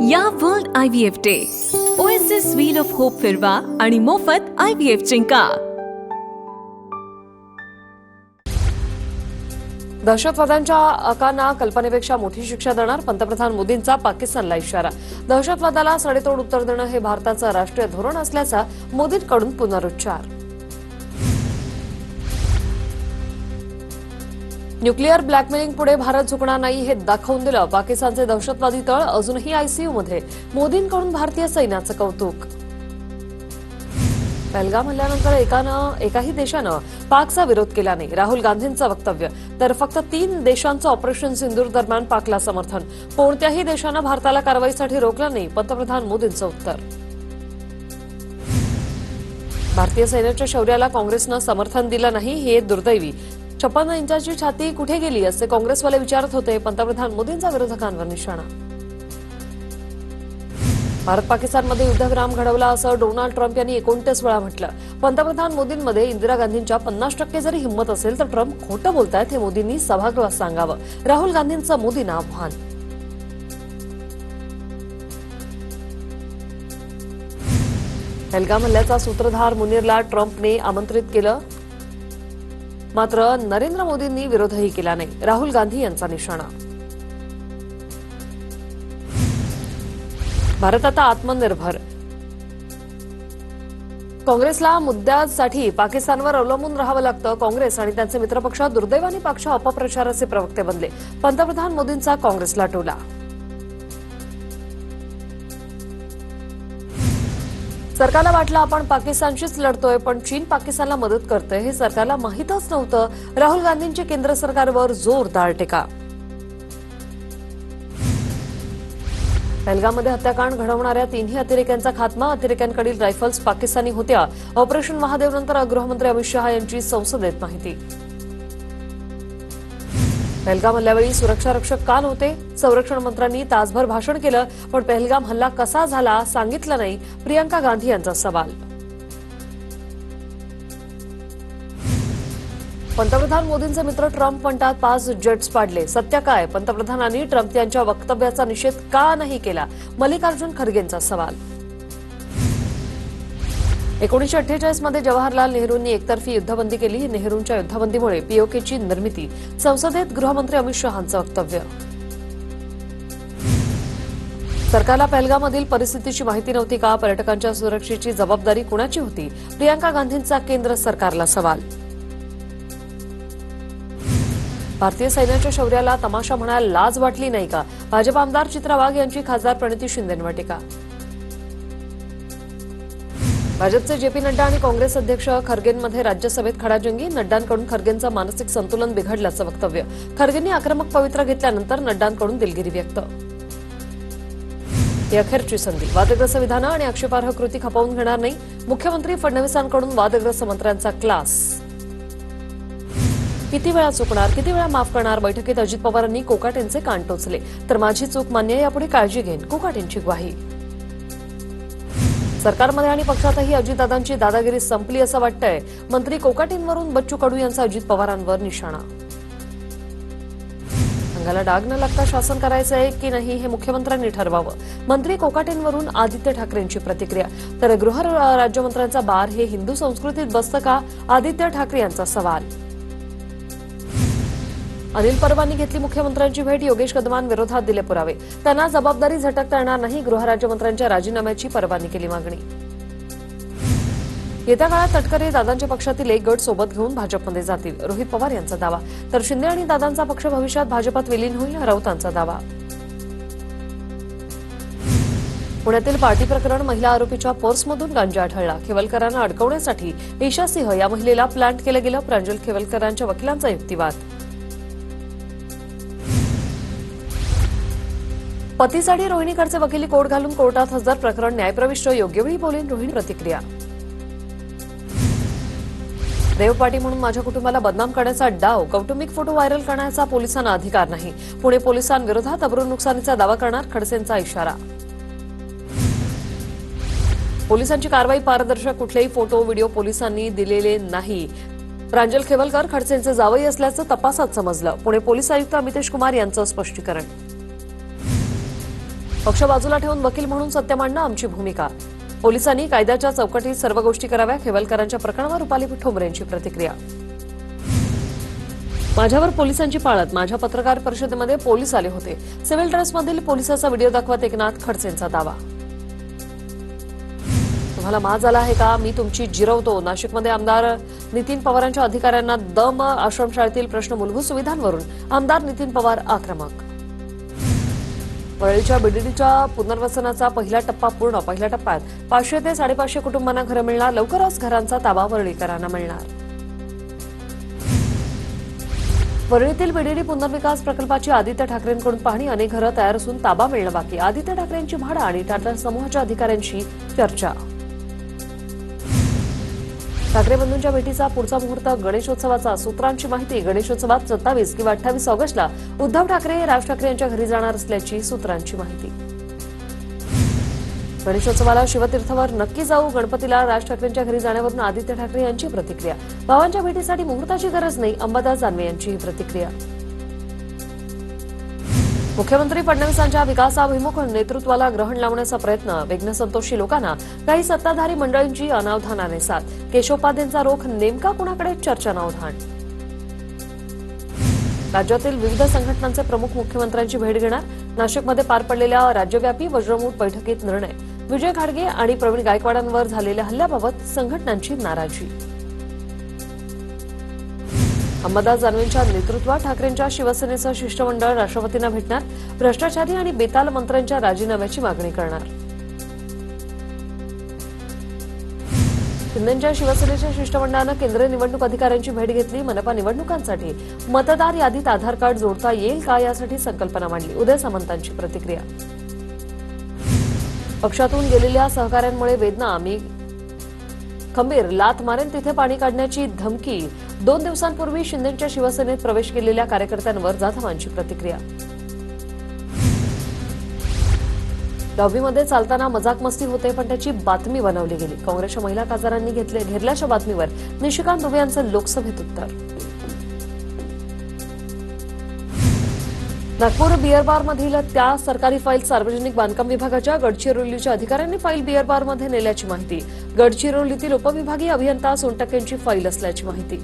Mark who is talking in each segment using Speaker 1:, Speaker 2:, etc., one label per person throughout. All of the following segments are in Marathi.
Speaker 1: या world IVF day OSS wheel of hope फिरवा आणि मोफत IVF जिंका।
Speaker 2: दहशतवाद्यांच्या अकांना कल्पनेपेक्षा मोठी शिक्षा देणार पंतप्रधान मोदींचा पाकिस्तानला इशारा। दहशतवादाला सडेतोड उत्तर देणं हे भारताचं राष्ट्रीय धोरण असल्याचा मोदींकडून पुनरुच्चार। न्यूक्लिअर ब्लॅकमेलिंग पुढे भारत झुकणार नाही हे दाखवून दिलं पाकिस्तानचे दहशतवादी तळ अजूनही ICU मध्ये। मोदींकडून भारतीय सैन्याचं कौतुक। पहलगाम हल्ल्यानंतर एकाही देशानं पाकचा विरोध केला नाही, राहुल गांधींचं वक्तव्य। तर फक्त 3 देशांचं ऑपरेशन सिंदूर दरम्यान पाकला समर्थन। कोणत्याही देशानं भारताला कारवाईसाठी रोखलं नाही, पंतप्रधान मोदींचं उत्तर। भारतीय सैन्याच्या शौर्याला काँग्रेसनं समर्थन दिलं नाही हे दुर्दैवी। 56 इंचाची छाती कुठे गेली असे काँग्रेसवाले विचारत होते, पंतप्रधान मोदींचा विरोधकांवर निशाणा। भारत पाकिस्तानमध्ये युद्धविराम घडवला असं डोनाल्ड ट्रम्प यांनी 29 वेळा म्हटलं। पंतप्रधान मोदींमध्ये इंदिरा गांधींच्या 50% जरी हिंमत असेल तर ट्रम्प खोटं बोलतायत हे मोदींनी सभागृहात सांगावं। राहुल गांधींचं मोदींना आव्हान। पहलगाम हल्ल्याचा सूत्रधार मुनीरला ट्रम्पने आमंत्रित केलं, मात्र नरेंद्र मोदींनी विरोधही केला नाही, राहुल गांधी यांचा निशाणा। भारत आता आत्मनिर्भर। काँग्रेसला मुद्द्यासाठी पाकिस्तानवर अवलंबून राहावं लागतं। काँग्रेस आणि त्यांचे मित्रपक्ष दुर्दैवाने पक्ष अपप्रचाराचे प्रवक्ते बनले, पंतप्रधान मोदींचा काँग्रेसला टोला। सरकारला वाटलं आपण पाकिस्तानशीच लढतोय, पण चीन पाकिस्तानला मदत करतोय हे सरकारला माहीतच नव्हतं। राहुल गांधींची केंद्र सरकारवर जोरदार टीका। पहलगाममध्ये हत्याकांड घडवणाऱ्या 3ही अतिरेक्यांचा खात्मा। अतिरेक्यांकडील रायफल्स पाकिस्तानी होत्या। ऑपरेशन महादेवनंतर गृहमंत्री अमित शहा यांची संसदेत माहिती। पहलगाम हल्ल्यावेळी सुरक्षा रक्षक का नव्हते? संरक्षण मंत्र्यांनी तासभर भाषण केलं, पण पहलगाम हल्ला कसा झाला सांगितलं नाही, प्रियंका गांधी यांचा सवाल। पंतप्रधान मोदींचे मित्र ट्रम्प म्हणतात 5 जेट्स पाडले, सत्य काय? पंतप्रधानांनी ट्रम्प यांच्या वक्तव्याचा निषेध का नाही केला? मल्लिकार्जुन खरगेंचा सवाल। 1948 मध्ये जवाहरलाल नेहरूंनी एकतर्फी युद्धबंदी केली। नेहरूंच्या युद्धबंदीमुळे POKची निर्मिती। संसदेत गृहमंत्री अमित शहांचं वक्तव्य। सरकारला पहलगाममधील परिस्थितीची माहिती नव्हती का? पर्यटकांच्या सुरक्षेची जबाबदारी कुणाची होती? प्रियंका गांधींचा केंद्र सरकारला सवाल। भारतीय सैन्याच्या शौर्याला तमाशा म्हणायला लाज वाटली नाही का? भाजप आमदार चित्रा वाघ यांची खासदार प्रणिती शिंदेंवर टीका। भाजपचे JP नड्डा आणि काँग्रेस अध्यक्ष खरगेंमध्ये राज्यसभेत खडाजंगी। नड्डांकडून खरगेंचं मानसिक संतुलन बिघडल्याचं वक्तव्य। खरगेंनी आक्रमक पवित्रा घेतल्यानंतर नड्डांकडून दिलगिरी व्यक्त। ही अखेरची संधी, वादग्रस्त विधानं आणि आक्षेपार्ह कृती खपवून घेणार नाही, मुख्यमंत्री फडणवीसांकडून वादग्रस्त मंत्र्यांचा क्लास। किती वेळा चुकणार, किती वेळा माफ करणार? बैठकीत अजित पवारांनी कोकाटेंचे कान टोचले, तर माझी चूक मान्य, यापुढे काळजी घेईन, कोकाटेंची ग्वाही। सरकारमध्ये आणि पक्षातही अजितदादांची दादागिरी संपली असं वाटतंय। मंत्री कोकाटेंवरून बच्चू कडू यांचा अजित पवारांवर निशाणा। अंगाला डाग न लागता शासन करायचंय की नाही हे मुख्यमंत्र्यांनी ठरवावं, मंत्री कोकाटेंवरून आदित्य ठाकरेंची प्रतिक्रिया। तर गृह राज्यमंत्र्यांचा बार हे हिंदू संस्कृतीत बसतं का? आदित्य ठाकरे यांचा सवाल। अनिल परबांनी घेतली मुख्यमंत्र्यांची भेट, योगेश कदमान विरोधात दिले पुरावे, त्यांना जबाबदारी झटकता येणार नाही, गृहराज्यमंत्र्यांच्या राजीनाम्याची परवानगी केली मागणी। येत्या काळात तटकरे दादांच्या पक्षातील एक गट सोबत घेऊन भाजपमध्ये जातील, रोहित पवार यांचा दावा। तर शिंदे आणि दादांचा पक्ष भविष्यात भाजपात विलीन होईल, राऊतांचा दावा। पुण्यातील पार्टी प्रकरण, महिला आरोपीच्या पर्समधून गांजा आढळला। खेवलकरांना अडकवण्यासाठी ईशा सिंह या महिलेला प्लॅन्ट केलं गेलं, प्रांजल खेवलकरांच्या वकिलांचा युक्तिवाद। पतीसाठी रोहिणीकडचे वकिली कोर्ट घालून कोर्टात हजर, प्रकरण न्यायप्रविष्ट, योग्य वेळी बोलेन रोहिणी, प्रतिक्रिया। देवपाटी म्हणून माझ्या कुटुंबाला बदनाम करण्याचा डाव, कौटुंबिक फोटो व्हायरल करण्याचा पोलिसांना अधिकार नाही, पुणे पोलिसांविरोधात अब्रू नुकसानीचा दावा करणार, खडसेंचा इशारा। पोलिसांची कारवाई पारदर्शक, कुठलेही फोटो व्हिडिओ पोलिसांनी दिलेले नाही, प्रांजल खेवलकर खडसेंचे जावई असल्याचं तपासात समजलं, पुणे पोलीस आयुक्त अमितेश कुमार यांचं स्पष्टीकरण। पक्ष बाजूला ठेवून वकील म्हणून सत्य मांडणं आमची भूमिका. पोलिसांनी कायद्याच्या चौकटीत सर्व गोष्टी कराव्या. खेवलकरांच्या प्रकरणावर रुपाली ठोंबरेंची प्रतिक्रिया. माझ्यावर पोलिसांची पाळत. माझ्या पत्रकार परिषदेमध्ये पोलीस आले होते. सिव्हिल ड्रेसमधील पोलिसाचा व्हिडिओ दाखवत एकनाथ खडसेंचा दावा. तुम्हाला माज आला आहे का? मी तुमची जिरवतो. नाशिकमध्ये आमदार नितीन पवारांच्या अधिकाऱ्यांना दम. आश्रमशाळेतील प्रश्न मूलभूत सुविधांवरून आमदार नितीन पवार आक्रमक. वरळीच्या बीडीडीच्या पुनर्वसनाचा पहिला टप्पा पूर्ण. पहिल्या टप्प्यात 500 ते 550 कुटुंबांना घरं मिळणार. लवकरच घरांचा ताबा वरळीकरांना मिळणार. वरळीतील बीडीडी पुनर्विकास प्रकल्पाची आदित्य ठाकरेंकडून पाहणी. अनेक घरं तयार असून ताबा मिळणं बाकी. आदित्य ठाकरेंची भाडं आणि टाटा समूहाच्या अधिकाऱ्यांशी चर्चा. ठाकरे बंधूंच्या भेटीचा पुढचा मुहूर्त गणेशोत्सवाचा. सूत्रांची माहिती. गणेशोत्सवात 27 किंवा 28 ऑगस्टला उद्धव ठाकरे राज ठाकरे यांच्या घरी जाणार असल्याची सूत्रांची माहिती. गणेशोत्सवाला शिवतीर्थवर नक्की जाऊ. गणपतीला राज ठाकरेंच्या घरी जाण्यावरून आदित्य ठाकरे यांची प्रतिक्रिया. भावांच्या भेटीसाठी मुहूर्ताची गरज नाही. अंबादास दानवे यांची प्रतिक्रिया. मुख्यमंत्री फडणवीसांच्या विकासाभिमुख नेतृत्वाला ग्रहण लावण्याचा प्रयत्न. वेगनसंतोषी लोकांना काही सत्ताधारी मंडळींची अनावधानाने साथ. केशवपादेंचा रोख नेमका कुणाकडे? चर्चा नावधान. राज्यातील विविध संघटनांचे प्रमुख मुख्यमंत्र्यांची भेट घेणार. नाशिकमध्ये पार पडलेल्या राज्यव्यापी वज्रमूठ बैठकीत निर्णय. विजय घाडगे आणि प्रवीण गायकवाडांवर झालेल्या हल्ल्याबाबत संघटनांची नाराजी. अंबादास दानवेंच्या नेतृत्वात ठाकरेंच्या शिवसेनेचं शिष्टमंडळ राष्ट्रपतींना भेटणार. भ्रष्टाचारी आणि बेताल मंत्र्यांच्या राजीनाम्याची मागणी करणार. शिंदेच्या शिवसेनेच्या शिष्टमंडळानं केंद्रीय निवडणूक अधिकाऱ्यांची भेट घेतली. मनपा निवडणुकांसाठी मतदार यादीत आधार कार्ड जोडता येईल का यासाठी संकल्पना मांडली. उदय सामंतांची प्रतिक्रिया. पक्षातून गेलेल्या सहकाऱ्यांमुळे वेदना. मी खंबीर. लात मारेन तिथे पाणी काढण्याची धमकी. 2 दिवसांपूर्वी शिंदेच्या शिवसेनेत प्रवेश केलेल्या कार्यकर्त्यांवर जाधवांची प्रतिक्रिया. लॉबीमध्ये चालताना मजाक मस्ती होते पण त्याची बातमी बनवली गेली. काँग्रेसच्या महिला खासदारांनी घेरल्याच्या बातमीवर निशिकांत दुबे यांचं लोकसभेत उत्तर. नागपूर बिअर बारमधील त्या सरकारी फाईल सार्वजनिक बांधकाम विभागाच्या. गडचिरोलीच्या अधिकाऱ्यांनी फाईल बिअर बारमध्ये नेल्याची माहिती. गडचिरोलीतील उपविभागीय अभियंता सोनटक्केंची फाईल असल्याची माहिती.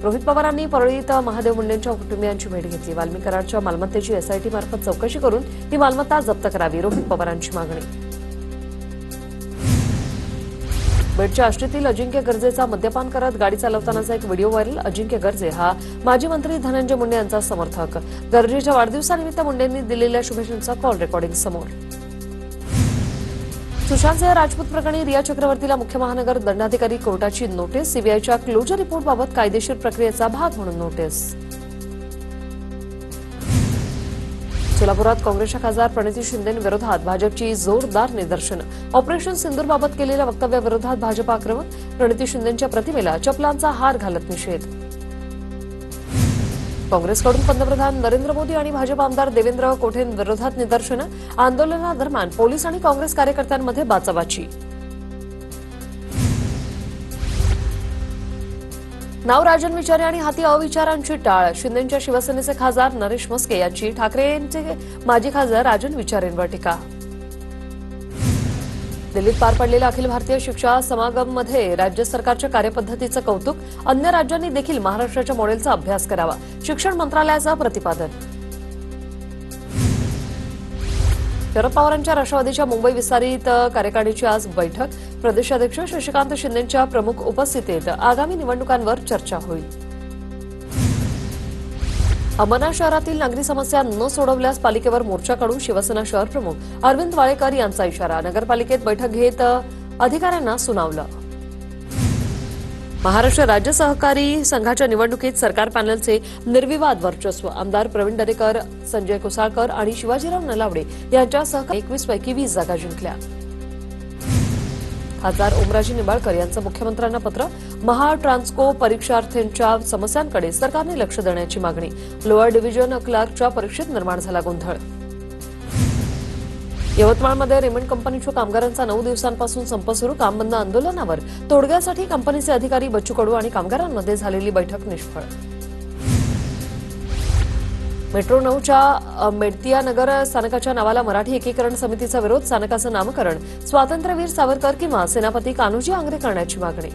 Speaker 2: रोहित पवारांनी परळीत महादेव मुंडेंच्या कुटुंबियांची भेट घेतली. वाल्मी कराडच्या मालमत्तेची एसआयटी मार्फत चौकशी करून ही मालमत्ता जप्त करावी. रोहित पवारांची मागणी. बीडच्या आष्टीतील अजिंक्य गर्जेचा मद्यपान करत गाडी चालवतानाचा एक व्हिडिओ व्हायरल. अजिंक्य गर्जे हा माजी मंत्री धनंजय मुंडे यांचा समर्थक. गर्जेच्या वाढदिवसानिमित्त मुंडेंनी दिलेल्या शुभेच्छांचा कॉल रेकॉर्डिंग समोर. सुशांत सिंह राजपूत प्रकरणी रिया चक्रवर्तीला मुख्य महानगर दंडाधिकारी कोर्टाची नोटीस. सीबीआयच्या क्लोजर रिपोर्टबाबत कायदेशीर प्रक्रियेचा भाग म्हणून नोटीस. सोलापुरात काँग्रेसच्या खासदार प्रणिती शिंदेंविरोधात भाजपची जोरदार निदर्शनं. ऑपरेशन सिंदूरबाबत केलेल्या वक्तव्याविरोधात भाजप आक्रमक. प्रणिती शिंदेंच्या प्रतिमेला चपलांचा हार घालत निषेध. काँग्रेसकडून पंतप्रधान नरेंद्र मोदी आणि भाजप आमदार देवेंद्र कोठेंविरोधात निदर्शनं. आंदोलनादरम्यान पोलीस आणि काँग्रेस कार्यकर्त्यांमध्ये बाचाबाची. नाव राजन विचारे आणि हाती अविचारांची टाळ. शिंदेच्या शिवसेनेचे खासदार नरेश म्हस्के यांची ठाकरेंचे माजी खासदार राजन विचारेंवर टीका. दिल्लीत पार पडलेल्या अखिल भारतीय शिक्षा समागममध्ये राज्य सरकारच्या कार्यपद्धतीचं कौतुक. अन्य राज्यांनी देखील महाराष्ट्राच्या मॉडेलचा अभ्यास करावा. शिक्षण मंत्रालयाचं प्रतिपादन. शरद पवारांच्या राष्ट्रवादीच्या मुंबई विस्तारित कार्यकारिणीची आज बैठक. प्रदेशाध्यक्ष शशिकांत शिंदेंच्या प्रमुख उपस्थितीत आगामी निवडणुकांवर चर्चा होईल. अंबरनाथ शहरातील नागरी समस्या न सोडवल्यास पालिकेवर मोर्चा काढू. शिवसेना शहर प्रमुख अरविंद वाळेकर यांचा इशारा. नगरपालिकेत बैठक घेत अधिकाऱ्यांना सुनावलं. महाराष्ट्र राज्य सहकारी संघाच्या निवडणुकीत सरकार पॅनलचे निर्विवाद वर्चस्व. आमदार प्रवीण दरेकर, संजय कुसाळकर आणि शिवाजीराव नलावडे यांच्यासह 21 पैकी 20 जागा जिंकल्या. खासदार ओमराजे निंबाळकर यांचं मुख्यमंत्र्यांना पत्र. महाट्रान्सको परीक्षार्थींच्या समस्यांकडे सरकारने लक्ष देण्याची मागणी. लोअर डिव्हिजन क्लार्कच्या परीक्षेत निर्माण झाला गोंधळ. यवतमाळमध्ये रेमंड कंपनीच्या कामगारांचा 9 दिवसांपासून संप सुरू. काम बंद आंदोलनावर तोडग्यासाठी कंपनीचे अधिकारी बच्चू कडू आणि कामगारांमध्ये झालेली बैठक निष्फळ. मेट्रो 9च्या मेडतिया नगर स्थानकाच्या नावाला मराठी एकीकरण समितीचा विरोध, स्थानकाचं नामकरण स्वातंत्र्यवीर सावरकर किंवा सेनापती कान्होजी आंग्रे करण्याची मागणी.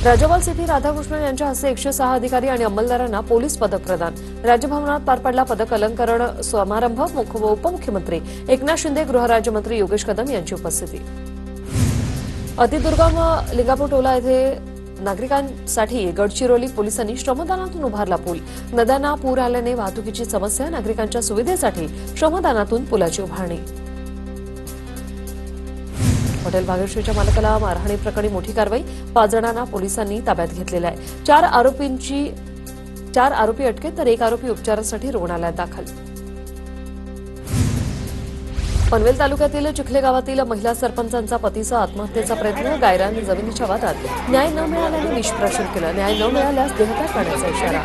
Speaker 2: राज्यपाल सी.पी. राधाकृष्णन यांच्या हस्ते 106 अधिकारी आणि अंमलदारांना पोलीस पदक प्रदान. राजभवनात पार पडला पदक अलंकरण समारंभ. उपमुख्यमंत्री एकनाथ शिंदे, गृहराज्यमंत्री योगेश कदम यांची उपस्थिती. अतिदुर्गम लिंगापूर टोला येथे नागरिकांसाठी गडचिरोली पोलिसांनी श्रमदानातून उभारला पूल. नद्यांना पूर आल्याने वाहतुकीची समस्या, नागरिकांच्या सुविधेसाठी श्रमदानातून पुलाची उभारणी. हॉटेल भाग्यश्रीच्या मालकाला मारहाणी प्रकरणी मोठी कारवाई, 5 जणांना पोलिसांनी ताब्यात घेतलेलं आहे. 4 आरोपी अटकेत तर 1 आरोपी उपचारासाठी रुग्णालयात दाखल. पनवेल तालुक्यातील चिखले गावातील महिला सरपंचांचा पतीचा आत्महत्येचा प्रयत्न. गायरान जमिनीच्या वादात न्याय न मिळाल्याने विषप्राशन केलं. न्याय न मिळाल्यास देहत्याग करण्याचा इशारा.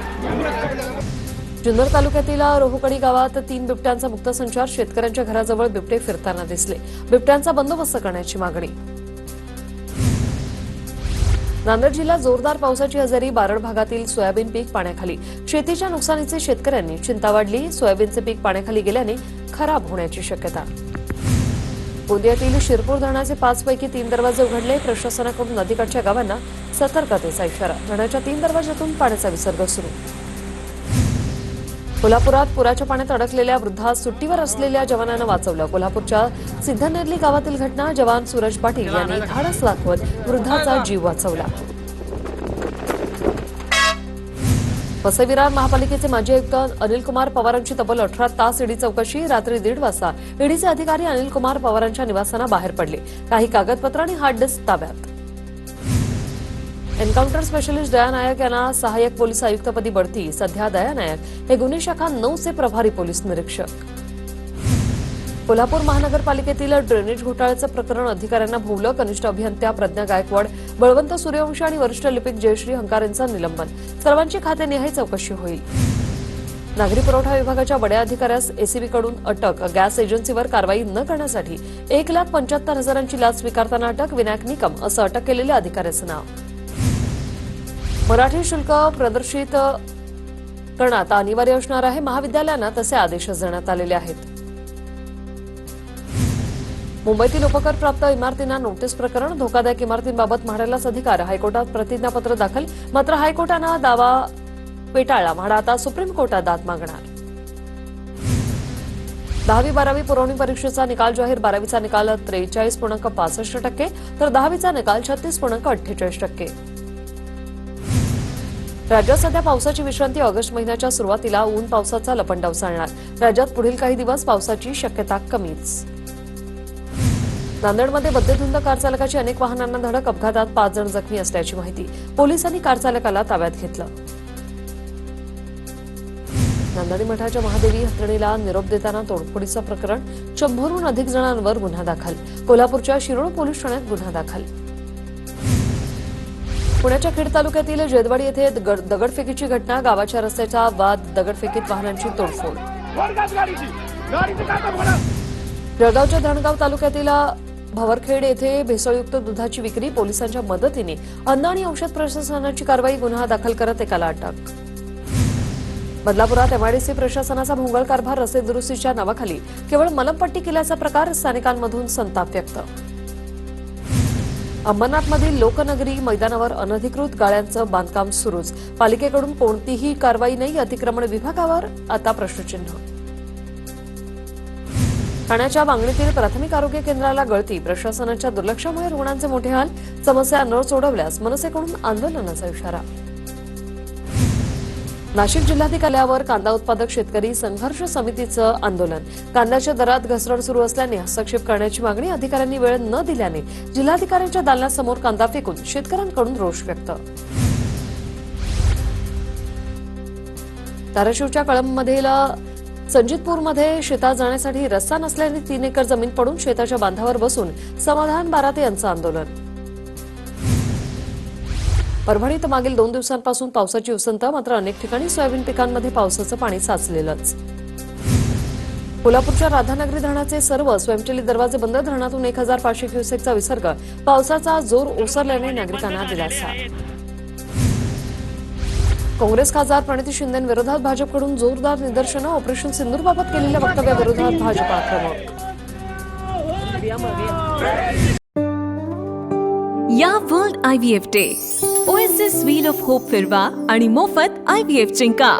Speaker 2: जुन्नर तालुक्यातील रोहकणी गावात 3 बिबट्यांचा मुक्त संचार. शेतकऱ्यांच्या घराजवळ बिबटे फिरताना दिसले. बिबट्यांचा बंदोबस्त करण्याची मागणी. नांदेड जिल्ह्यात जोरदार पावसाची हजेरी. बारड भागातील सोयाबीन पीक पाण्याखाली. शेतीच्या नुकसानीचे शेतकऱ्यांनी चिंता वाढली. सोयाबीनचे पीक पाण्याखाली गेल्याने खराब होण्याची शक्यता. गोंदियातील शिरपूर धरणाचे 5 पैकी 3 दरवाजे उघडले. प्रशासनाकडून नदीकाठच्या गावांना सतर्कतेचा इशारा. धरणाच्या 3 दरवाजातून पाण्याचा विसर्ग सुरू. कोल्हापुरात पुराच्या पाण्यात अडकलेल्या वृद्धास सुट्टीवर असलेल्या जवानानं वाचवलं. कोल्हापूरच्या सिद्धनेरली गावातील घटना. जवान सूरज पाटील यांनी धाडस दाखवत वृद्धाचा जीव वाचवला. वसई विरार महापालिकेचे माजी आयुक्त अनिल कुमार पवारांची तब्बल 18 तास ईडी चौकशी. रात्री 1:30 वाजता ईडीचे अधिकारी अनिल कुमार पवारांच्या निवासाबाहेर पडले. काही कागदपत्र आणि हार्ड डिस्क ताब्यात. एन्काउंटर स्पेशलिस्ट दया नायक यांना सहाय्यक पोलीस आयुक्तपदी बढती. सध्या दया नायक हे गुन्हे शाखा 9चे प्रभारी पोलीस निरीक्षक. कोल्हापूर महानगरपालिकेतील ड्रेनेज घोटाळ्याचं प्रकरण अधिकाऱ्यांना भोवलं. कनिष्ठ अभियंत्या प्रज्ञा गायकवाड, बळवंत सूर्यवंशी आणि वरिष्ठ लिपिक जयश्री हंकार यांचं निलंबन. सर्वांची खातेनिहाय चौकशी होईल. नागरी पुरवठा विभागाच्या बड्या अधिकाऱ्यास एसीबीकडून अटक. गॅस एजन्सीवर कारवाई न करण्यासाठी 1,75,000ची लाच स्वीकारताना अटक. विनायक निकम असं अटक केलेल्या अधिकाऱ्याचं नाव. मराठी शुल्क प्रदर्शित करण्यात अनिवार्य असणार आहे. महाविद्यालयांना तसे आदेश देण्यात आलेले आहेत. मुंबईतील उपकर प्राप्त इमारतींना नोटीस प्रकरण. धोकादायक इमारतींबाबत म्हाडालाच अधिकार. हायकोर्टात प्रतिज्ञापत्र दाखल. मात्र हायकोर्टानं दावा फेटाळला. म्हाडा आता सुप्रीम कोर्टात दाद मागणार. 10वी-12वी पुरवणी परीक्षेचा निकाल जाहीर. 12वीचा निकाल 43.65% तर 10वीचा निकाल 36.48%. राज्यात सध्या पावसाची विश्रांती. ऑगस्ट महिन्याच्या सुरुवातीला ऊन पावसाचा लपंडाव चालणार. राज्यात पुढील काही दिवस पावसाची शक्यता कमीच. नांदेडमध्ये बद्दधुंद कार चालकाची अनेक वाहनांना धडक. अपघातात 5 जण जखमी असल्याची माहिती. पोलिसांनी कार चालकाला ताब्यात घेतलं. नांदेडी मठाच्या महादेवी हत्रणीला निरोप देताना तोडफोडीचं प्रकरण. 100हून अधिक जणांवर गुन्हा दाखल. कोल्हापूरच्या शिरोळ पोलीस ठाण्यात गुन्हा दाखल. पुण्याच्या खेड तालुक्यातील जैदवाडी येथे दगडफेकीची घटना. गावाच्या रस्त्याच्या वाद दगडफेकीत वाहनांची तोडफोड. जळगावच्या धरणगाव तालुक्यातील भवरखेड येथे भेसळयुक्त दुधाची विक्री. पोलिसांच्या मदतीने अन्न आणि औषध प्रशासनाची कारवाई. गुन्हा दाखल करत एकाला अटक. बदलापुरात एमआयडीसी प्रशासनाचा भोंगळ कारभार. रस्ते दुरुस्तीच्या नावाखाली केवळ मलमपट्टी केल्याचा प्रकार. स्थानिकांमधून संताप व्यक्त. अंबरनाथमधील लोकनगरी मैदानावर अनधिकृत गाळ्यांचं बांधकाम सुरूच. पालिकेकडून कोणतीही कारवाई नाही. अतिक्रमण विभागावर आता प्रश्नचिन्ह. ठाण्याच्या वांगणीतील प्राथमिक आरोग्य केंद्राला गळती. प्रशासनाच्या दुर्लक्षामुळे रुग्णांचे मोठे हाल. समस्या न सोडवल्यास मनसेकडून आंदोलनाचा इशारा. नाशिक जिल्हाधिकाऱ्यावर कांदा उत्पादक शेतकरी संघर्ष समितीचं आंदोलन. कांद्याच्या दरात घसरण सुरू असल्याने हस्तक्षेप करण्याची मागणी. अधिकाऱ्यांनी वेळ न दिल्याने जिल्हाधिकाऱ्यांच्या दालनासमोर कांदा फेकून शेतकऱ्यांकडून रोष व्यक्त. धाराशिवच्या कळंबमधील संजितपूरमध्ये शेतात जाण्यासाठी रस्ता नसल्याने 3 एकर जमीन पडून शेताच्या बांधावर बसून समाधान बाराते यांचं आंदोलन. परभणीत मागील 2 दिवसांपासून पावसाची उसंत. मात्र अनेक ठिकाणी सोयाबीन पिकांमध्ये पावसाचं पाणी साचलेलंच. कोल्हापूरच्या राधानगरी धरणाचे सर्व स्वयंचलित दरवाजे बंद. धरणातून 1,500 क्युसेकचा विसर्ग. पावसाचा जोर ओसरल्याने नागरिकांना दिलासा. काँग्रेस खासदार प्रणिती शिंदेंविरोधात भाजपकडून जोरदार निदर्शनं. ऑपरेशन सिंदूरबाबत केलेल्या वक्तव्याविरोधात भाजप आक्रमक.
Speaker 1: या world IVF day OSS wheel of hope फिरवा आणि मोफत IVF जिंका.